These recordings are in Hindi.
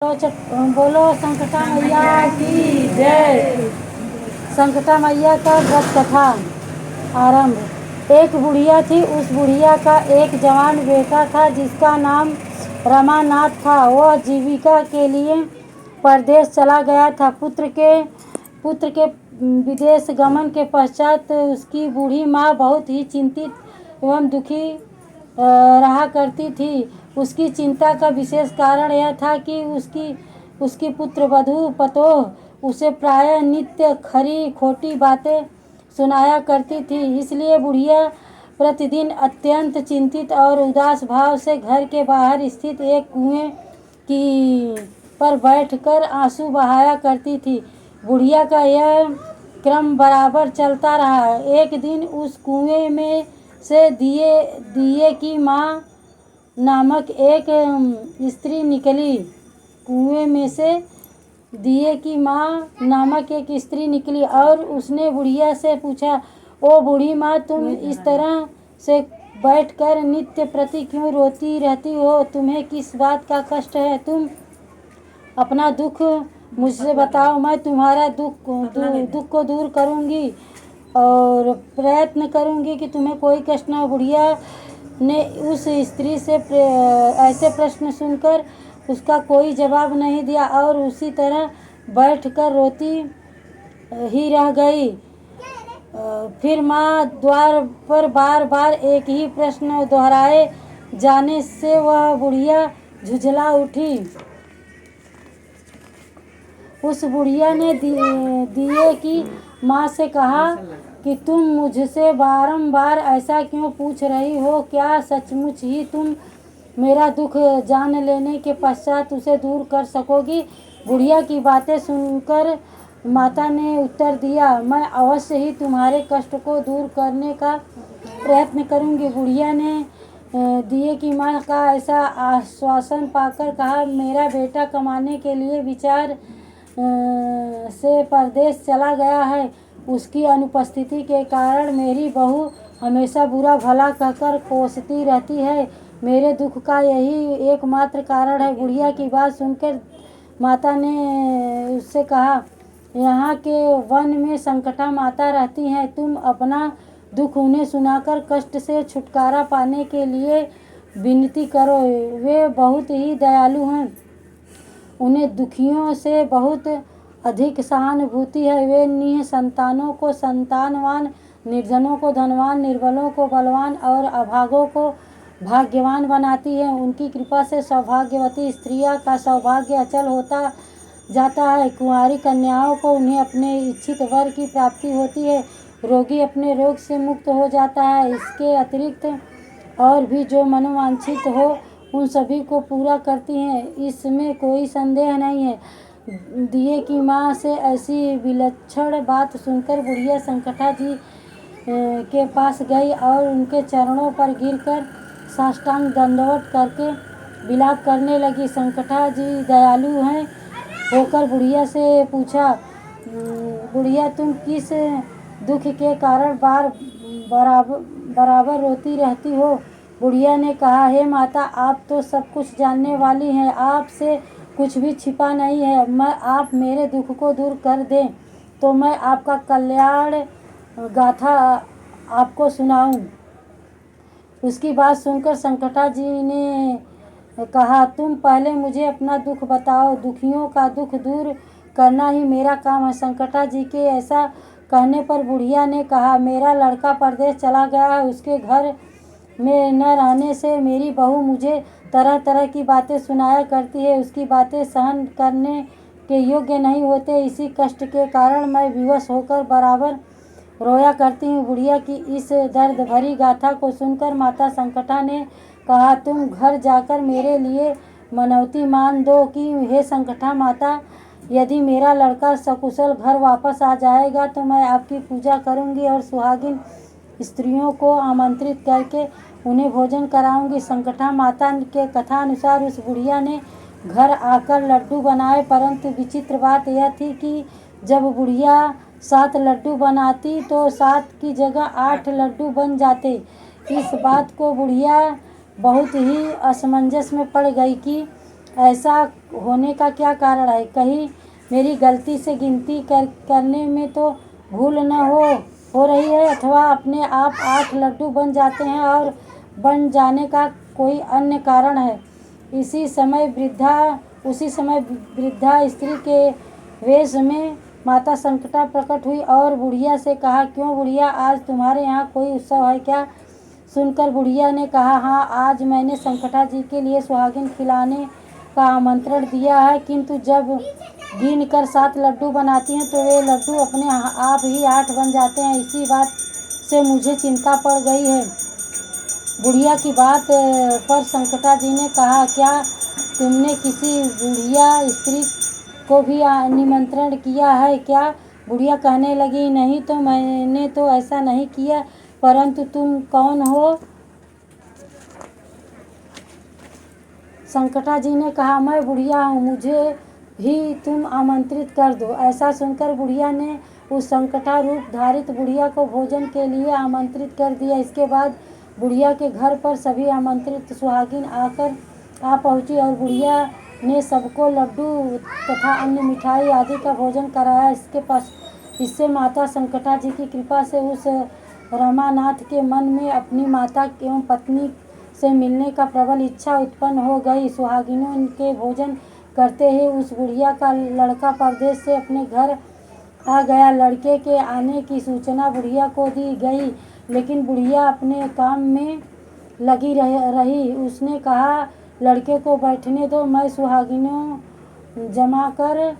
बोलो संकटा मैया की जय। संकटा मैया का व्रत कथा आरंभ। एक बुढ़िया थी। उस बुढ़िया का एक जवान बेटा था जिसका नाम रमानाथ था। वह जीविका के लिए परदेश चला गया था। पुत्र के विदेश गमन के पश्चात उसकी बूढ़ी माँ बहुत ही चिंतित एवं दुखी रहा करती थी। उसकी चिंता का विशेष कारण यह था कि उसकी पुत्र वधू पतोह उसे प्रायः नित्य खरी खोटी बातें सुनाया करती थी। इसलिए बुढ़िया प्रतिदिन अत्यंत चिंतित और उदास भाव से घर के बाहर स्थित एक कुएं पर बैठकर आंसू बहाया करती थी। बुढ़िया का यह क्रम बराबर चलता रहा। एक दिन उस कुएं में से दिए की माँ नामक एक स्त्री निकली। कुएं में से दिए की माँ नामक एक स्त्री निकली और उसने बुढ़िया से पूछा, ओ बूढ़ी माँ, तुम इस तरह से बैठकर नित्य प्रति क्यों रोती रहती हो? तुम्हें किस बात का कष्ट है? तुम अपना दुख मुझसे बताओ, मैं तुम्हारा दुख को दूर करूँगी और प्रयत्न करूँगी कि तुम्हें कोई कष्ट न हो। बुढ़िया ने उस स्त्री से ऐसे प्रश्न सुनकर उसका कोई जवाब नहीं दिया और उसी तरह बैठकर रोती ही रह गई। फिर माँ द्वार पर बार बार एक ही प्रश्न दोहराए जाने से वह बुढ़िया झुंझला उठी। उस बुढ़िया ने दिए की माँ से कहा कि तुम मुझसे बारंबार ऐसा क्यों पूछ रही हो? क्या सचमुच ही तुम मेरा दुख जान लेने के पश्चात उसे दूर कर सकोगी? बुढ़िया की बातें सुनकर माता ने उत्तर दिया, मैं अवश्य ही तुम्हारे कष्ट को दूर करने का प्रयत्न करूंगी। बुढ़िया ने दिए की माँ का ऐसा आश्वासन पाकर कहा, मेरा बेटा कमाने के लिए विचार से परदेश चला गया है। उसकी अनुपस्थिति के कारण मेरी बहू हमेशा बुरा भला कहकर कोसती रहती है। मेरे दुख का यही एकमात्र कारण है। बुढ़िया की बात सुनकर माता ने उससे कहा, यहाँ के वन में संकटा माता रहती हैं। तुम अपना दुख उन्हें सुनाकर कष्ट से छुटकारा पाने के लिए विनती करो। वे बहुत ही दयालु हैं। उन्हें दुखियों से बहुत अधिक सहानुभूति है। वे निसंतानों को संतानवान, निर्धनों को धनवान, निर्बलों को बलवान और अभागों को भाग्यवान बनाती है। उनकी कृपा से सौभाग्यवती स्त्रियों का सौभाग्य अचल होता जाता है। कुंवारी कन्याओं को उन्हें अपने इच्छित वर की प्राप्ति होती है। रोगी अपने रोग से मुक्त हो जाता है। इसके अतिरिक्त और भी जो मनोवांछित हो उन सभी को पूरा करती हैं, इसमें कोई संदेह नहीं है। दिए की माँ से ऐसी विलक्षण बात सुनकर बुढ़िया संकटा जी के पास गई और उनके चरणों पर गिरकर साष्टांग दंडवत करके विलाप करने लगी। संकटा जी दयालु हैं होकर बुढ़िया से पूछा, बुढ़िया, तुम किस दुख के कारण बराबर रोती रहती हो? बुढ़िया ने कहा, हे माता, आप तो सब कुछ जानने वाली हैं। आपसे कुछ भी छिपा नहीं है। मैं आप मेरे दुख को दूर कर दें तो मैं आपका कल्याण गाथा आपको सुनाऊं। उसकी बात सुनकर संकटा जी ने कहा, तुम पहले मुझे अपना दुख बताओ। दुखियों का दुख दूर करना ही मेरा काम है। संकटा जी के ऐसा कहने पर बुढ़िया ने कहा, मेरा लड़का परदेश चला गया है। उसके घर में न रहने से मेरी बहू मुझे तरह तरह की बातें सुनाया करती है। उसकी बातें सहन करने के योग्य नहीं होते। इसी कष्ट के कारण मैं विवश होकर बराबर रोया करती हूँ। बुढ़िया की इस दर्द भरी गाथा को सुनकर माता संकटा ने कहा, तुम घर जाकर मेरे लिए मनौती मान दो कि हे संकटा माता, यदि मेरा लड़का सकुशल घर वापस आ जाएगा तो मैं आपकी पूजा करूँगी और सुहागिन स्त्रियों को आमंत्रित करके उन्हें भोजन कराऊंगी। संकटा माता के कथा अनुसार उस बुढ़िया ने घर आकर लड्डू बनाए, परंतु विचित्र बात यह थी कि जब बुढ़िया 7 लड्डू बनाती तो 7 की जगह 8 लड्डू बन जाते। इस बात को बुढ़िया बहुत ही असमंजस में पड़ गई कि ऐसा होने का क्या कारण है? कहीं मेरी गलती से गिनती करने में तो भूल न हो रही है, अथवा अपने आप 8 लड्डू बन जाते हैं और बन जाने का कोई अन्य कारण है। उसी समय वृद्धा स्त्री के वेश में माता संकटा प्रकट हुई और बुढ़िया से कहा, क्यों बुढ़िया, आज तुम्हारे यहाँ कोई उत्सव है क्या? सुनकर बुढ़िया ने कहा, हाँ, आज मैंने संकटा जी के लिए सुहागिन खिलाने का आमंत्रण दिया है, किंतु जब गिन कर 7 लड्डू बनाती हैं तो वे लड्डू अपने आप ही 8 बन जाते हैं। इसी बात से मुझे चिंता पड़ गई है। बुढ़िया की बात पर संकटा जी ने कहा, क्या तुमने किसी बुढ़िया स्त्री को भी निमंत्रण किया है क्या? बुढ़िया कहने लगी, नहीं तो मैंने तो ऐसा नहीं किया, परंतु तुम कौन हो? संकटा जी ने कहा, मैं बुढ़िया हूँ, मुझे भी तुम आमंत्रित कर दो। ऐसा सुनकर बुढ़िया ने उस संकटा रूप धारित बुढ़िया को भोजन के लिए आमंत्रित कर दिया। इसके बाद बुढ़िया के घर पर सभी आमंत्रित सुहागिन आ पहुँची और बुढ़िया ने सबको लड्डू तथा अन्य मिठाई आदि का भोजन कराया। इससे माता संकटा जी की कृपा से उस रमानाथ के मन में अपनी माता एवं पत्नी से मिलने का प्रबल इच्छा उत्पन्न हो गई। सुहागिनों के भोजन करते ही उस बुढ़िया का लड़का परदेश से अपने घर आ गया। लड़के के आने की सूचना बुढ़िया को दी गई, लेकिन बुढ़िया अपने काम में लगी रही। उसने कहा, लड़के को बैठने दो, मैं सुहागिनों जमा कर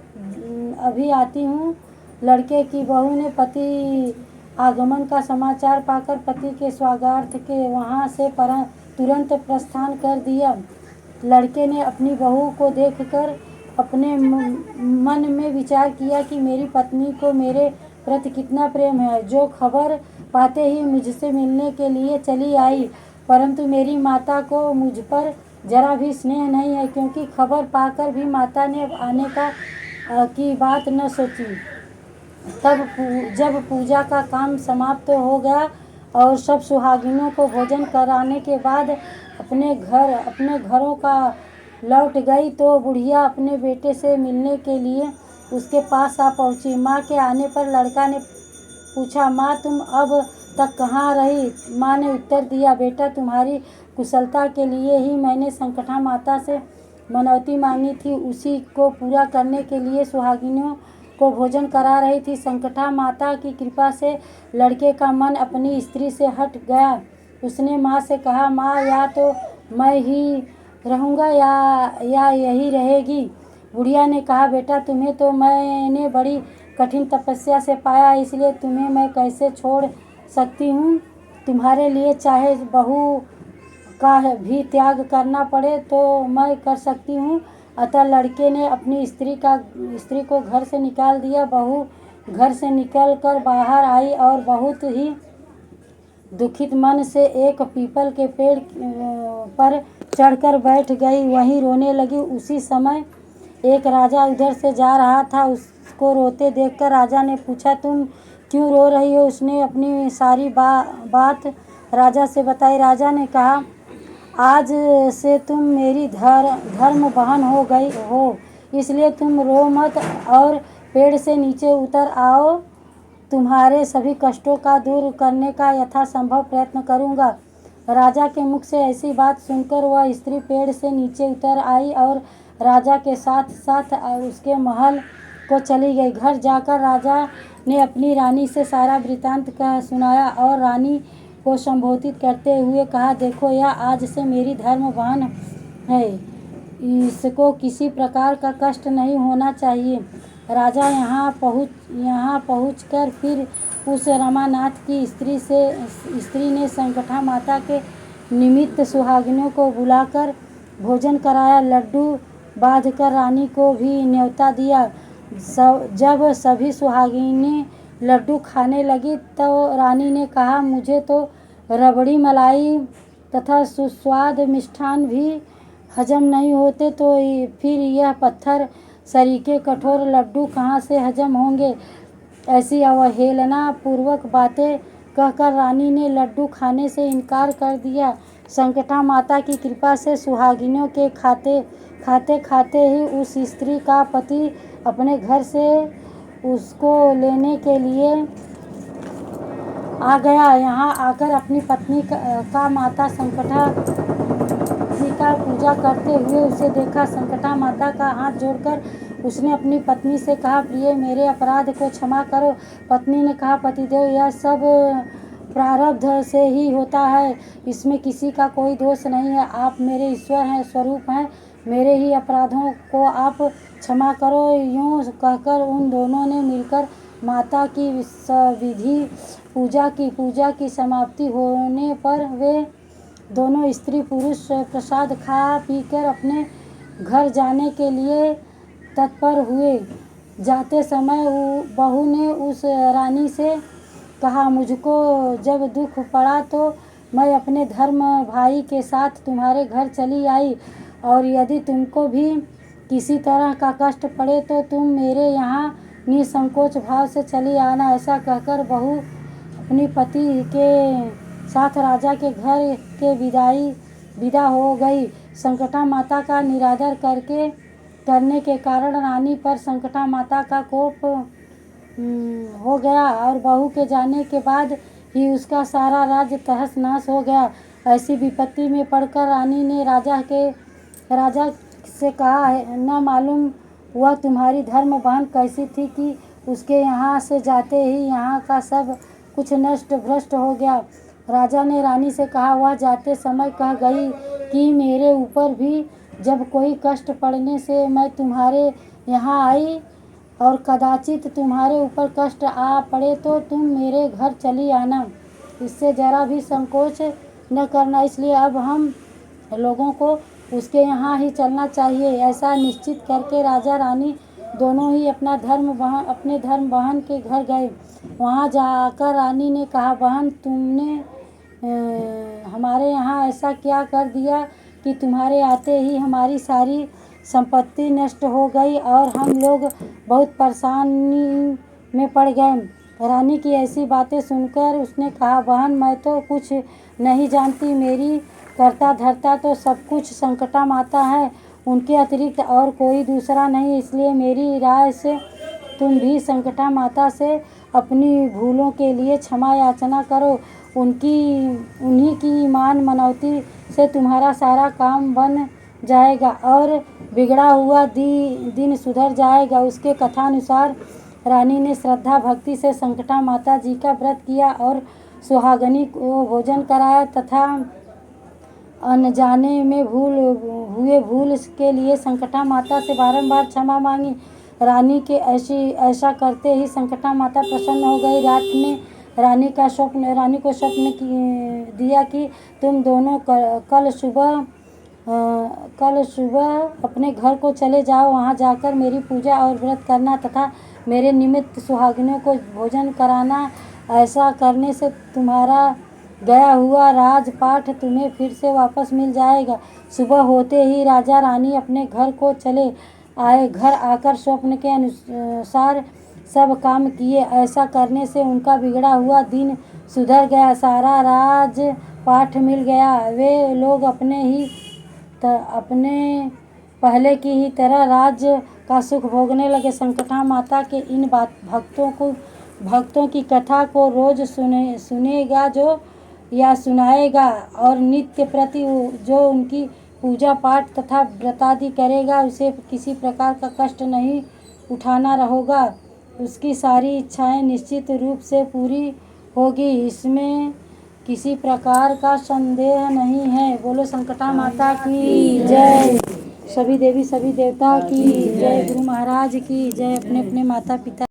अभी आती हूँ। लड़के की बहू ने पति आगमन का समाचार पाकर पति के स्वागतार्थ के वहाँ से तुरंत प्रस्थान कर दिया। लड़के ने अपनी बहू को देखकर अपने मन में विचार किया कि मेरी पत्नी को मेरे प्रति कितना प्रेम है, जो खबर पाते ही मुझसे मिलने के लिए चली आई, परंतु मेरी माता को मुझ पर जरा भी स्नेह नहीं है, क्योंकि खबर पाकर भी माता ने आने की बात न सोची। तब जब पूजा का काम समाप्त हो गया और सब सुहागिनों को भोजन कराने के बाद अपने घरों का लौट गई, तो बुढ़िया अपने बेटे से मिलने के लिए उसके पास आ पहुंची। माँ के आने पर लड़का ने पूछा, माँ, तुम अब तक कहाँ रही? माँ ने उत्तर दिया, बेटा, तुम्हारी कुशलता के लिए ही मैंने संकटा माता से मनौती मांगी थी, उसी को पूरा करने के लिए सुहागिनों को भोजन करा रही थी। संकटा माता की कृपा से लड़के का मन अपनी स्त्री से हट गया। उसने माँ से कहा, माँ, या तो मैं ही रहूँगा या यही रहेगी। बुढ़िया ने कहा, बेटा, तुम्हें तो मैंने बड़ी कठिन तपस्या से पाया, इसलिए तुम्हें मैं कैसे छोड़ सकती हूँ। तुम्हारे लिए चाहे बहू का भी त्याग करना पड़े तो मैं कर सकती हूँ। अतः लड़के ने अपनी स्त्री को घर से निकाल दिया। बहू घर से निकलकर बाहर आई और बहुत ही दुखित मन से एक पीपल के पेड़ पर चढ़कर बैठ गई, वहीं रोने लगी। उसी समय एक राजा उधर से जा रहा था। उसको रोते देखकर राजा ने पूछा, तुम क्यों रो रही हो? उसने अपनी सारी बात राजा से बताई। राजा ने कहा, आज से तुम मेरी धर्म बहन हो गई हो, इसलिए तुम रो मत और पेड़ से नीचे उतर आओ। तुम्हारे सभी कष्टों का दूर करने का यथासंभव प्रयत्न करूँगा। राजा के मुख से ऐसी बात सुनकर वह स्त्री पेड़ से नीचे उतर आई और राजा के साथ साथ उसके महल को चली गई। घर जाकर राजा ने अपनी रानी से सारा वृतांत का सुनाया और रानी को संबोधित करते हुए कहा, देखो, यह आज से मेरी धर्म बहन है, इसको किसी प्रकार का कष्ट नहीं होना चाहिए। राजा यहाँ पहुँचकर फिर उस रमानाथ की स्त्री ने संकटा माता के निमित्त सुहागिनों को बुलाकर भोजन कराया। लड्डू बांधकर रानी को भी न्योता दिया। जब सभी सुहागिनें लड्डू खाने लगी तो रानी ने कहा, मुझे तो रबड़ी मलाई तथा सुस्वाद मिष्ठान भी हजम नहीं होते, तो फिर यह पत्थर सरीखे कठोर लड्डू कहाँ से हजम होंगे? ऐसी अवहेलना पूर्वक बातें कहकर रानी ने लड्डू खाने से इनकार कर दिया। संकटा माता की कृपा से सुहागिनों के खाते खाते ही उस स्त्री का पति अपने घर से उसको लेने के लिए आ गया। यहाँ आकर अपनी पत्नी का माता संकटा जी का पूजा करते हुए उसे देखा। संकटा माता का हाथ जोड़कर उसने अपनी पत्नी से कहा, प्रिय मेरे अपराध को क्षमा करो। पत्नी ने कहा, पतिदेव यह सब प्रारब्ध से ही होता है, इसमें किसी का कोई दोष नहीं है। आप मेरे ईश्वर हैं, स्वरूप हैं, मेरे ही अपराधों को आप क्षमा करो। यूँ कहकर उन दोनों ने मिलकर माता की विधि पूजा की समाप्ति होने पर वे दोनों स्त्री पुरुष प्रसाद खा पीकर अपने घर जाने के लिए तत्पर हुए। जाते समय बहू ने उस रानी से कहा, मुझको जब दुख पड़ा तो मैं अपने धर्म भाई के साथ तुम्हारे घर चली आई, और यदि तुमको भी किसी तरह का कष्ट पड़े तो तुम मेरे यहाँ निसंकोच भाव से चली आना। ऐसा कहकर बहू अपनी पति के साथ राजा के घर के विदा हो गई। संकटा माता का निरादर करने के कारण रानी पर संकटा माता का कोप हो गया और बहू के जाने के बाद ही उसका सारा राज्य तहस नहस हो गया। ऐसी विपत्ति में पड़कर रानी ने राजा से कहा, न मालूम वह तुम्हारी धर्म बहन कैसी थी कि उसके यहाँ से जाते ही यहाँ का सब कुछ नष्ट भ्रष्ट हो गया। राजा ने रानी से कहा, वह जाते समय कह गई कि मेरे ऊपर भी जब कोई कष्ट पड़ने से मैं तुम्हारे यहाँ आई और कदाचित तुम्हारे ऊपर कष्ट आ पड़े तो तुम मेरे घर चली आना, इससे जरा भी संकोच न करना। इसलिए अब हम लोगों को उसके यहाँ ही चलना चाहिए। ऐसा निश्चित करके राजा रानी दोनों ही अपने धर्म बहन के घर गए। वहाँ जाकर रानी ने कहा, बहन तुमने हमारे यहाँ ऐसा क्या कर दिया कि तुम्हारे आते ही हमारी सारी संपत्ति नष्ट हो गई और हम लोग बहुत परेशानी में पड़ गए। रानी की ऐसी बातें सुनकर उसने कहा, बहन मैं तो कुछ नहीं जानती, मेरी करता धरता तो सब कुछ संकटा माता है, उनके अतिरिक्त और कोई दूसरा नहीं। इसलिए मेरी राय से तुम भी संकटा माता से अपनी भूलों के लिए क्षमा याचना करो। उन्हीं की मान मनौती से तुम्हारा सारा काम बन जाएगा और बिगड़ा हुआ दिन सुधर जाएगा। उसके कथानुसार रानी ने श्रद्धा भक्ति से संकटा माता जी का व्रत किया और सुहागनी को भोजन कराया तथा अनजाने में भूल के लिए संकटा माता से बारंबार क्षमा मांगी। रानी के ऐसा करते ही संकटा माता प्रसन्न हो गई। रात में रानी को स्वप्न दिया कि तुम दोनों कल सुबह अपने घर को चले जाओ, वहाँ जाकर मेरी पूजा और व्रत करना तथा मेरे निमित्त सुहागिनों को भोजन कराना। ऐसा करने से तुम्हारा गया हुआ राजपाट तुम्हें फिर से वापस मिल जाएगा। सुबह होते ही राजा रानी अपने घर को चले आए। घर आकर स्वप्न के अनुसार सब काम किए। ऐसा करने से उनका बिगड़ा हुआ दिन सुधर गया, सारा राजपाट मिल गया। वे लोग अपने पहले की ही तरह राज्य का सुख भोगने लगे। संकटा माता के इन भक्तों की कथा को रोज सुनेगा जो या सुनाएगा और नित्य प्रति जो उनकी पूजा पाठ तथा व्रतादि करेगा, उसे किसी प्रकार का कष्ट नहीं उठाना होगा। उसकी सारी इच्छाएं निश्चित रूप से पूरी होगी, इसमें किसी प्रकार का संदेह नहीं है। बोलो संकटा माता की जय। सभी देवी सभी देवता की जय। गुरु महाराज की जय। अपने अपने माता पिता